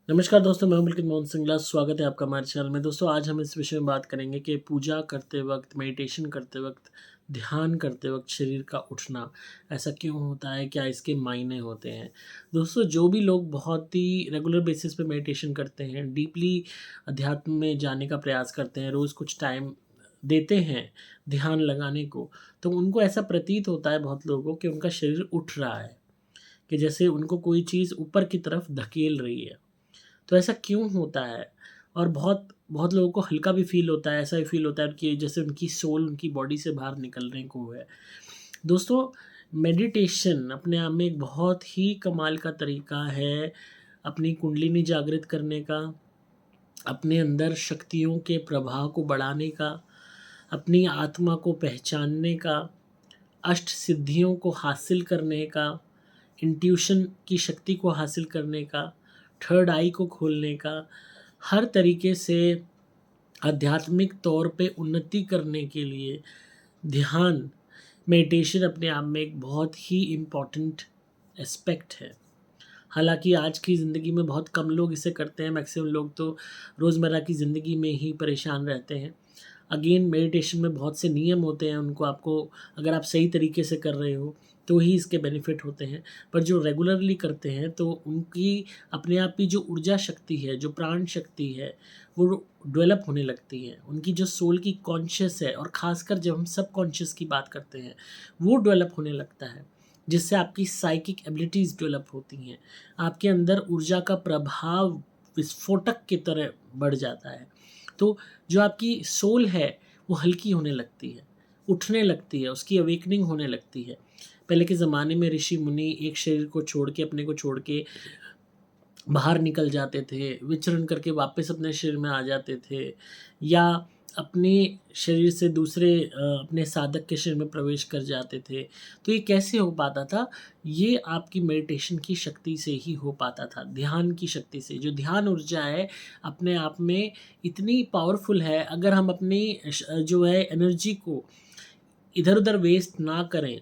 नमस्कार दोस्तों, मैं हूं पुलकित मोहन सिंगला। स्वागत है आपका हमारे चैनल में। दोस्तों, आज हम इस विषय में बात करेंगे कि पूजा करते वक्त, मेडिटेशन करते वक्त, ध्यान करते वक्त शरीर का उठना ऐसा क्यों होता है, क्या इसके मायने होते हैं। दोस्तों, जो भी लोग बहुत ही रेगुलर बेसिस पे मेडिटेशन करते हैं, डीपली अध्यात्म में जाने का प्रयास करते हैं, रोज़ कुछ टाइम देते हैं ध्यान लगाने को, तो उनको ऐसा प्रतीत होता है बहुत लोगों को कि उनका शरीर उठ रहा है, कि जैसे उनको कोई चीज़ ऊपर की तरफ धकेल रही है। तो ऐसा क्यों होता है? और बहुत बहुत लोगों को हल्का भी फ़ील होता है, ऐसा भी फ़ील होता है कि जैसे उनकी सोल उनकी बॉडी से बाहर निकलने को है। दोस्तों, मेडिटेशन अपने आप में एक बहुत ही कमाल का तरीका है अपनी कुंडलिनी जागृत करने का, अपने अंदर शक्तियों के प्रवाह को बढ़ाने का, अपनी आत्मा को पहचानने का, अष्ट सिद्धियों को हासिल करने का, इंट्यूशन की शक्ति को हासिल करने का, थर्ड आई को खोलने का, हर तरीके से आध्यात्मिक तौर पे उन्नति करने के लिए ध्यान, मेडिटेशन अपने आप में एक बहुत ही इम्पोर्टेंट एस्पेक्ट है। हालाँकि आज की ज़िंदगी में बहुत कम लोग इसे करते हैं, मैक्सिमम लोग तो रोज़मर्रा की ज़िंदगी में ही परेशान रहते हैं। अगेन मेडिटेशन में बहुत से नियम होते हैं, उनको आपको अगर आप सही तरीके से कर रहे हो, तो ही इसके बेनिफिट होते हैं। पर जो रेगुलरली करते हैं, तो उनकी अपने आप की जो ऊर्जा शक्ति है, जो प्राण शक्ति है, वो डेवलप होने लगती है। उनकी जो सोल की कॉन्शियस है, और ख़ासकर जब हम सबकॉन्शियस की बात करते हैं, वो डेवलप होने लगता है, जिससे आपकी साइकिक एबिलिटीज़ डेवलप होती हैं। आपके अंदर ऊर्जा का प्रभाव विस्फोटक की तरह बढ़ जाता है। तो जो आपकी सोल है, वो हल्की होने लगती है, उठने लगती है, उसकी अवेकनिंग होने लगती है। पहले के ज़माने में ऋषि मुनि एक शरीर को छोड़ के, अपने को छोड़ के बाहर निकल जाते थे, विचरण करके वापस अपने शरीर में आ जाते थे, या अपने शरीर से दूसरे अपने साधक के शरीर में प्रवेश कर जाते थे। तो ये कैसे हो पाता था? ये आपकी मेडिटेशन की शक्ति से ही हो पाता था, ध्यान की शक्ति से। जो ध्यान ऊर्जा है, अपने आप में इतनी पावरफुल है, अगर हम अपनी जो है एनर्जी को इधर-उधर वेस्ट ना करें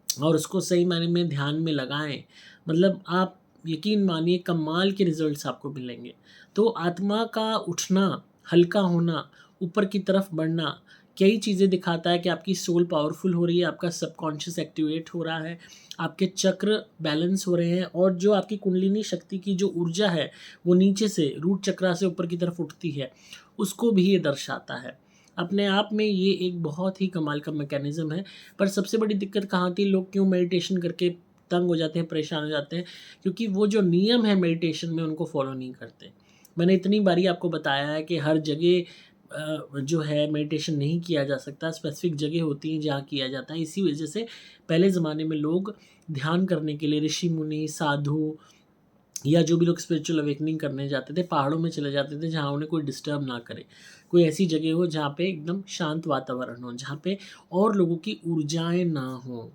और उसको सही मायने में ध्यान में लगाएँ, मतलब आप यकीन मानिए कमाल के रिज़ल्ट्स आपको मिलेंगे। तो आत्मा का उठना, हल्का होना, ऊपर की तरफ बढ़ना, कई चीज़ें दिखाता है कि आपकी सोल पावरफुल हो रही है, आपका सबकॉन्शियस एक्टिवेट हो रहा है, आपके चक्र बैलेंस हो रहे हैं, और जो आपकी कुंडलिनी शक्ति की जो ऊर्जा है, वो नीचे से रूट चक्रा से ऊपर की तरफ उठती है, उसको भी ये दर्शाता है। अपने आप में ये एक बहुत ही कमाल का मैकेनिज़्म है। पर सबसे बड़ी दिक्कत कहाँ आती है, लोग क्यों मेडिटेशन करके तंग हो जाते हैं, परेशान हो जाते हैं, क्योंकि वो जो नियम है मेडिटेशन में उनको फॉलो नहीं करते। मैंने इतनी बारी आपको बताया है कि हर जगह जो है मेडिटेशन नहीं किया जा सकता, स्पेसिफिक जगह होती हैं जहाँ किया जाता है। इसी वजह से पहले ज़माने में लोग ध्यान करने के लिए ऋषि मुनि, साधु, या जो भी लोग स्पिरिचुअल अवेकनिंग करने जाते थे, पहाड़ों में चले जाते थे जहाँ उन्हें कोई डिस्टर्ब ना करे। कोई ऐसी जगह हो जहाँ पे एकदम शांत वातावरण हो, जहाँ पे और लोगों की ऊर्जाएँ ना हों।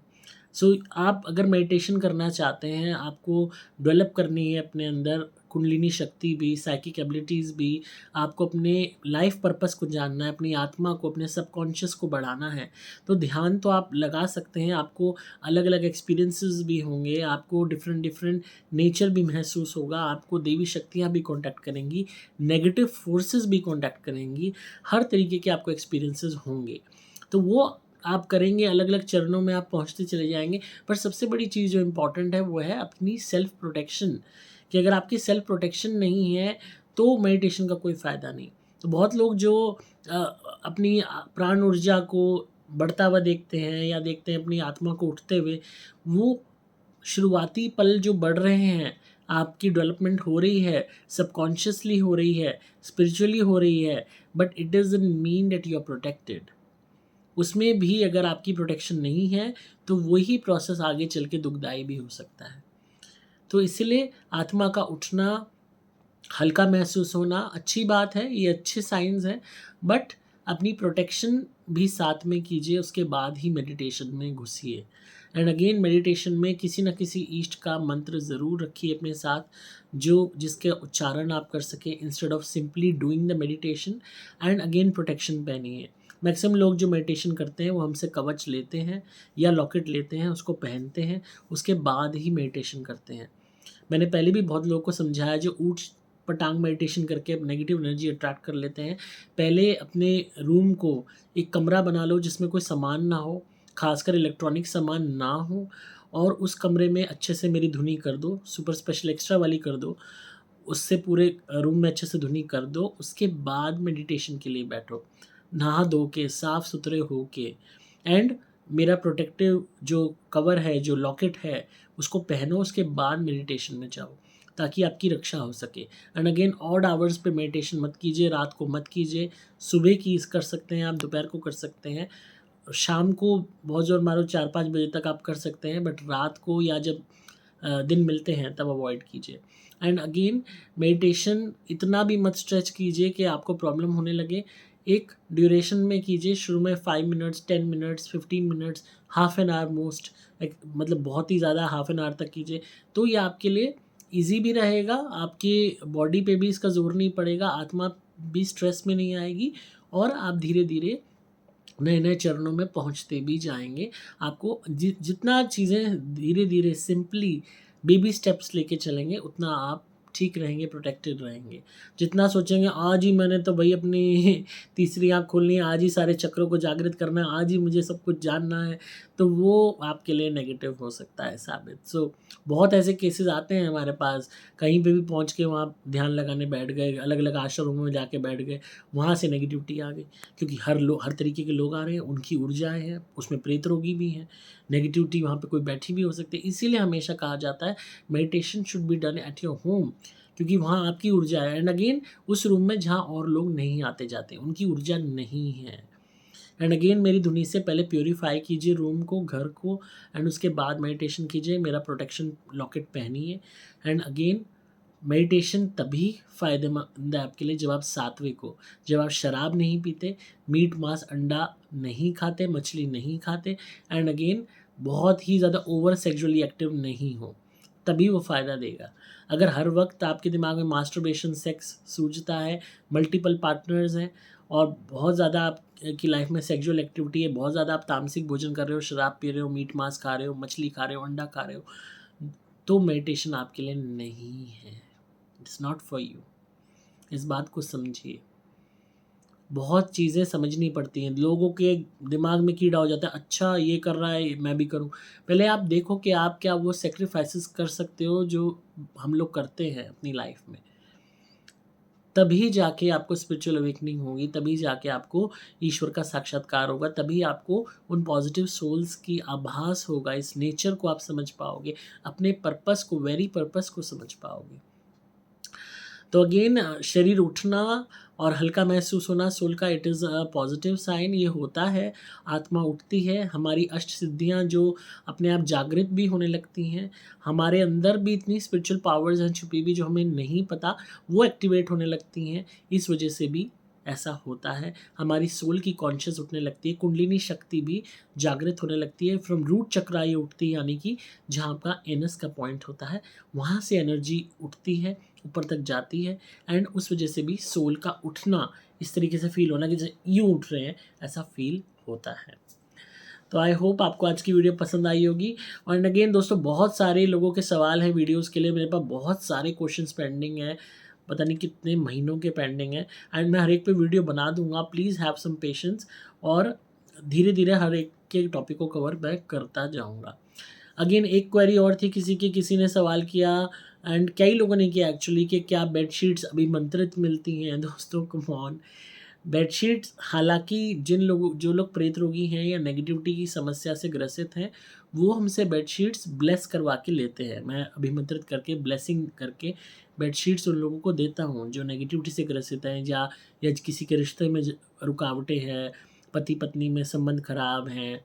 सो आप अगर मेडिटेशन करना चाहते हैं, आपको डेवलप करनी है अपने अंदर कुंडलिनी शक्ति भी, साइकिक एबिलिटीज़ भी, आपको अपने लाइफ़ पर्पस को जानना है, अपनी आत्मा को, अपने सबकॉन्शियस को बढ़ाना है, तो ध्यान तो आप लगा सकते हैं। आपको अलग-अलग एक्सपीरियंसेस भी होंगे, आपको डिफरेंट नेचर भी महसूस होगा, आपको देवी शक्तियाँ भी कॉन्टैक्ट करेंगी, नेगेटिव फ़ोर्सेस भी कॉन्टैक्ट करेंगी, हर तरीके के आपको एक्सपीरियंसेस होंगे। तो वो आप करेंगे, अलग-अलग चरणों में आप पहुँचते चले जाएँगे। पर सबसे बड़ी चीज़ जो इम्पोर्टेंट है, वो है अपनी सेल्फ प्रोटेक्शन, कि अगर आपकी सेल्फ प्रोटेक्शन नहीं है, तो मेडिटेशन का कोई फ़ायदा नहीं। तो बहुत लोग जो अ, अपनी प्राण ऊर्जा को बढ़ता हुआ देखते हैं, या देखते हैं अपनी आत्मा को उठते हुए, वो शुरुआती पल जो बढ़ रहे हैं, आपकी डेवलपमेंट हो रही है, सबकॉन्शियसली हो रही है, स्पिरिचुअली हो रही है, but it doesn't mean that you are protected. उसमें भी अगर आपकी प्रोटेक्शन नहीं है, तो वही प्रोसेस आगे चल के दुखदाई भी हो सकता है। तो इसीलिए आत्मा का उठना, हल्का महसूस होना अच्छी बात है, ये अच्छे साइन्स हैं, बट अपनी प्रोटेक्शन भी साथ में कीजिए, उसके बाद ही मेडिटेशन में घुसिए। एंड अगेन मेडिटेशन में किसी न किसी ईष्ट का मंत्र ज़रूर रखिए अपने साथ, जो जिसके उच्चारण आप कर सकें instead of simply doing the meditation. And again protection पहनिए। मैक्सिमम लोग जो मेडिटेशन करते हैं, वो हमसे कवच लेते हैं या लॉकेट लेते हैं, उसको पहनते हैं, उसके बाद ही मेडिटेशन करते हैं। मैंने पहले भी बहुत लोगों को समझाया, जो पटांग मेडिटेशन करके नेगेटिव एनर्जी अट्रैक्ट कर लेते हैं। पहले अपने रूम को एक कमरा बना लो जिसमें कोई सामान ना हो, खासकर इलेक्ट्रॉनिक सामान ना हो, और उस कमरे में अच्छे से मेरी धुनी कर दो, सुपर स्पेशल एक्स्ट्रा वाली कर दो, उससे पूरे रूम में अच्छे से धुनी कर दो। उसके बाद मेडिटेशन के लिए बैठो, नहा धो के साफ सुथरे हो के, एंड मेरा प्रोटेक्टिव जो कवर है, जो लॉकेट है, उसको पहनो। उसके बाद मेडिटेशन में जाओ ताकि आपकी रक्षा हो सके। एंड अगेन ऑड आवर्स पे मेडिटेशन मत कीजिए, रात को मत कीजिए। सुबह की कर सकते हैं आप, दोपहर को कर सकते हैं, शाम को बहुत ज़ोर मारो 4-5 बजे तक आप कर सकते हैं, बट रात को या जब दिन मिलते हैं तब अवॉइड कीजिए। एंड अगेन मेडिटेशन इतना भी मत स्ट्रेच कीजिए कि आपको प्रॉब्लम होने लगे। एक ड्यूरेशन में कीजिए, शुरू में 5 minutes, 10 minutes, 15 minutes, half an hour most, मतलब बहुत ही ज़्यादा हाफ एन आवर तक कीजिए। तो ये आपके लिए ईजी भी रहेगा, आपके बॉडी पे भी इसका जोर नहीं पड़ेगा, आत्मा भी स्ट्रेस में नहीं आएगी, और आप धीरे धीरे नए नए चरणों में पहुंचते भी जाएंगे। आपको जितना चीज़ें धीरे धीरे सिंपली बेबी स्टेप्स लेके चलेंगे उतना आप ठीक रहेंगे, प्रोटेक्टेड रहेंगे। जितना सोचेंगे आज ही मैंने तो भाई अपनी तीसरी आँख खोलनी है, आज ही सारे चक्रों को जागृत करना है, आज ही मुझे सब कुछ जानना है, तो वो आपके लिए नेगेटिव हो सकता है साबित। सो बहुत ऐसे केसेस आते हैं हमारे पास, कहीं पे भी पहुंच के वहाँ ध्यान लगाने बैठ गए, अलग अलग आश्रमों में जाके बैठ गए, वहाँ से नेगेटिविटी आ गई, क्योंकि हर तरीके के लोग आ रहे हैं, उनकी ऊर्जाएँ हैं, उसमें प्रेत रोगी भी हैं, नेगेटिविटी वहाँ पे कोई बैठी भी हो सकती है। इसीलिए हमेशा कहा जाता है meditation should be done at your home, क्योंकि वहाँ आपकी ऊर्जा है। एंड अगेन उस रूम में जहाँ और लोग नहीं आते जाते, उनकी ऊर्जा नहीं है। एंड अगेन मेरी धुनी से पहले प्योरीफाई कीजिए रूम को, घर को, एंड उसके बाद मेडिटेशन कीजिए। मेरा प्रोटेक्शन लॉकेट पहनिए। एंड अगेन मेडिटेशन तभी फ़ायदेमंद है आपके लिए जब आप सात्विक हो, जब आप शराब नहीं पीते, मीट मांस अंडा नहीं खाते, मछली नहीं खाते, एंड अगेन बहुत ही ज़्यादा ओवर सेक्सुअली एक्टिव नहीं हो, तभी वो फ़ायदा देगा। अगर हर वक्त आपके दिमाग में मास्टरबेशन, सेक्स सूझता है, मल्टीपल पार्टनर्स हैं, और बहुत ज़्यादा आपकी लाइफ में सेक्सुअल एक्टिविटी है, बहुत ज़्यादा आप तामसिक भोजन कर रहे हो, शराब पी रहे हो, मीट मांस खा रहे हो, मछली खा रहे हो, अंडा खा रहे हो, तो मेडिटेशन आपके लिए नहीं है। It's not for you. इस बात को समझिए। बहुत चीज़ें समझनी पड़ती हैं, लोगों के दिमाग में कीड़ा हो जाता है, अच्छा ये कर रहा है मैं भी करूं। पहले आप देखो कि आप क्या वो सेक्रीफाइसेस कर सकते हो जो हम लोग करते हैं अपनी लाइफ में, तभी जाके आपको स्पिरिचुअल अवेकनिंग होगी, तभी जाके आपको ईश्वर का साक्षात्कार होगा, तभी आपको उन पॉजिटिव सोल्स की आभास होगा, इस नेचर को आप समझ पाओगे, अपने पर्पस को, वेरी पर्पस को समझ पाओगे। तो अगेन शरीर उठना और हल्का महसूस होना सोल का it is a positive sign, ये होता है, आत्मा उठती है, हमारी अष्ट सिद्धियाँ जो अपने आप जागृत भी होने लगती हैं, हमारे अंदर भी इतनी स्पिरिचुअल पावर्स हैं छुपी भी जो हमें नहीं पता, वो एक्टिवेट होने लगती हैं। इस वजह से भी ऐसा होता है, हमारी सोल की कॉन्शियस उठने लगती है, कुंडलिनी शक्ति भी जागृत होने लगती है। फ्रॉम रूट चक्रा ये उठती है, यानी कि जहाँ आपका एनस का पॉइंट होता है, वहाँ से एनर्जी उठती है, ऊपर तक जाती है, एंड उस वजह से भी सोल का उठना इस तरीके से फील होना कि जैसे यूँ उठ रहे हैं, ऐसा फील होता है। तो आई होप आपको आज की वीडियो पसंद आई होगी। और अगेन दोस्तों, बहुत सारे लोगों के सवाल हैं वीडियोस के लिए, मेरे पास बहुत सारे क्वेश्चंस पेंडिंग हैं, पता नहीं कितने महीनों के पेंडिंग हैं, एंड मैं हर एक पे वीडियो बना दूंगा, प्लीज़ हैव सम पेशेंस, और धीरे धीरे हर एक के टॉपिक को कवर बैक करता जाऊँगा। अगेन एक क्वेरी और थी किसी ने सवाल किया, एंड कई लोगों ने किया एक्चुअली, कि क्या बेडशीट्स अभिमंत्रित मिलती हैं। दोस्तों कम ऑन, बेडशीट्स, हालांकि जो लोग प्रेत रोगी हैं या नेगेटिविटी की समस्या से ग्रसित हैं, वो हमसे बेडशीट्स ब्लेस करवा के लेते हैं। मैं अभिमंत्रित करके, ब्लेसिंग करके बेडशीट्स उन लोगों को देता हूँ जो नेगेटिविटी से ग्रसित हैं, या किसी के रिश्ते में रुकावटें हैं, पति पत्नी में संबंध खराब हैं,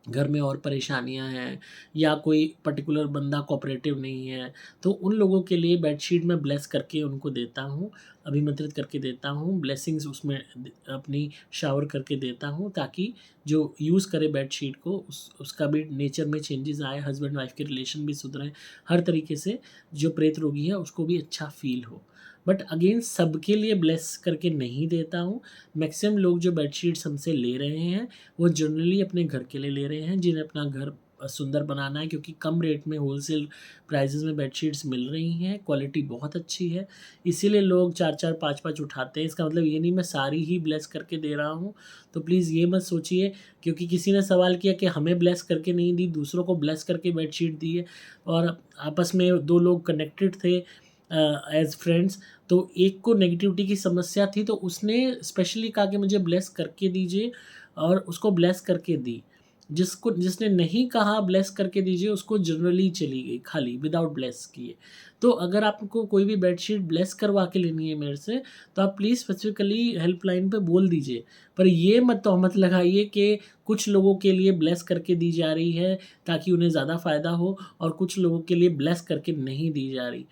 घर में और परेशानियां हैं, या कोई पर्टिकुलर बंदा कोऑपरेटिव नहीं है, तो उन लोगों के लिए बेडशीट में ब्लेस करके उनको देता हूँ, अभिमंत्रित करके देता हूँ, ब्लेसिंग्स उसमें अपनी शावर करके देता हूँ, ताकि जो यूज़ करे बेडशीट को उसका भी नेचर में चेंजेस आए, हस्बैंड वाइफ के रिलेशन भी सुधरें, हर तरीके से जो प्रेत रोगी है उसको भी अच्छा फील हो। बट अगेन सबके लिए ब्लेस करके नहीं देता हूँ। मैक्सिमम लोग जो बेडशीट्स हमसे ले रहे हैं वो जनरली अपने घर के लिए ले रहे हैं, जिन्हें अपना घर सुंदर बनाना है, क्योंकि कम रेट में होलसेल प्राइसेस में बेडशीट्स मिल रही हैं, क्वालिटी बहुत अच्छी है, इसीलिए लोग 4-4 5-5 उठाते हैं। इसका मतलब ये नहीं मैं सारी ही ब्लेस करके दे रहा हूँ, तो प्लीज़ ये मत सोचिए, क्योंकि किसी ने सवाल किया कि हमें ब्लेस करके नहीं दी, दूसरों को ब्लेस करके बेडशीट दी है, और आपस में 2 लोग कनेक्टेड थे एज़ फ्रेंड्स, तो एक को नेगेटिविटी की समस्या थी, तो उसने स्पेशली कहा कि मुझे ब्लेस करके दीजिए, और उसको ब्लेस करके दी। जिसने नहीं कहा ब्लेस करके दीजिए, उसको जनरली चली गई खाली विदाउट ब्लेस किए। तो अगर आपको कोई भी बेडशीट ब्लेस करवा के लेनी है मेरे से, तो आप प्लीज़ स्पेसिफिकली हेल्पलाइन पे बोल दीजिए। पर ये मत तोहमत लगाइए कि कुछ लोगों के लिए ब्लेस करके दी जा रही है ताकि उन्हें ज़्यादा फ़ायदा हो, और कुछ लोगों के लिए ब्लेस करके नहीं दी जा रही।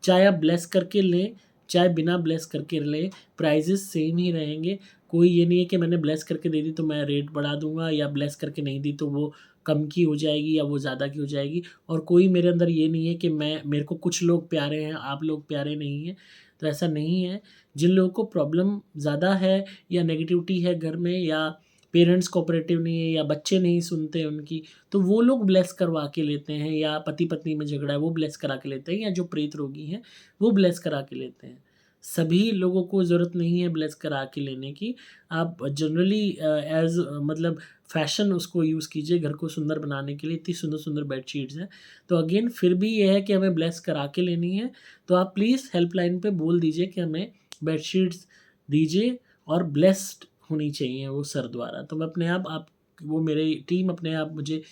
चाहे आप ब्लेस करके लें, चाहे बिना ब्लेस करके लें, प्राइजेस सेम ही रहेंगे। कोई ये नहीं है कि मैंने ब्लेस करके दे दी तो मैं रेट बढ़ा दूँगा, या ब्लेस करके नहीं दी तो वो कम की हो जाएगी या वो ज़्यादा की हो जाएगी। और कोई मेरे अंदर ये नहीं है कि मेरे को कुछ लोग प्यारे हैं, आप लोग प्यारे नहीं हैं, तो ऐसा नहीं है। जिन लोगों को प्रॉब्लम ज़्यादा है, या नेगेटिविटी है घर में, या पेरेंट्स कोऑपरेटिव नहीं है, या बच्चे नहीं सुनते उनकी, तो वो लोग ब्लेस करवा के लेते हैं, या पति-पत्नी में झगड़ा है वो ब्लेस करा के लेते हैं, या जो प्रेत रोगी हैं वो ब्लेस करा के लेते हैं। सभी लोगों को ज़रूरत नहीं है ब्लेस करा के लेने की। आप जनरली एज़ मतलब फ़ैशन उसको यूज़ कीजिए घर को सुंदर बनाने के लिए। इतनी सुंदर-सुंदर बेडशीट्स हैं। तो अगेन फिर भी ये है कि हमें ब्लेस करा के लेनी है, तो आप प्लीज़ हेल्पलाइन पे बोल दीजिए कि हमें बेडशीट्स दीजिए, और ब्लेस्ड होनी चाहिए वो सर द्वारा। तो मैं अपने आप वो मेरी टीम अपने आप मुझे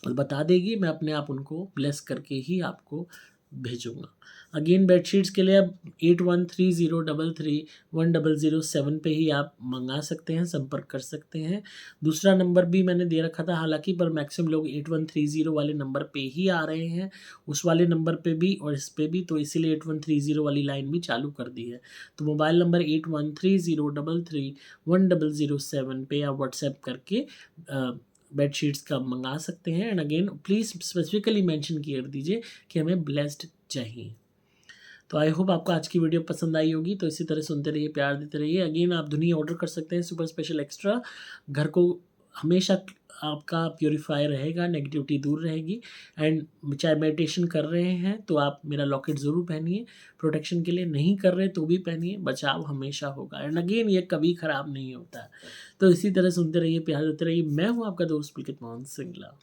बता देगी, मैं अपने आप उनको ब्लेस करके ही आपको भेजूँगा। अगेन बेडशीट्स के लिए आप 8130331007 पे ही आप मँगा सकते हैं, संपर्क कर सकते हैं। दूसरा नंबर भी मैंने दे रखा था हालाँकि, पर मैक्सिमम लोग 8130 वाले नंबर पे ही आ रहे हैं, उस वाले नंबर पे भी और इस पे भी, तो इसीलिए 8130 वाली लाइन भी चालू कर दी है। तो मोबाइल नंबर 8130331007 पे आप व्हाट्सएप करके बेडशीट्स का मँगा सकते हैं। And again please specifically mention कर दीजिए कि हमें ब्लेस्ड चाहिए। तो आई होप आपको आज की वीडियो पसंद आई होगी, तो इसी तरह सुनते रहिए, प्यार देते रहिए। अगेन आप धुनी ऑर्डर कर सकते हैं सुपर स्पेशल एक्स्ट्रा। घर को हमेशा आपका प्यूरीफाई रहेगा, नेगेटिविटी दूर रहेगी। एंड चाहे मेडिटेशन कर रहे हैं तो आप मेरा लॉकेट ज़रूर पहनिए, प्रोटेक्शन के लिए नहीं कर रहे तो भी पहनिए, बचाव हमेशा होगा। एंड अगेन ये कभी ख़राब नहीं होता है। तो इसी तरह सुनते रहिए, प्यार देते रहिए। मैं हूँ आपका दोस्त पुलकित मोहन सिंगला।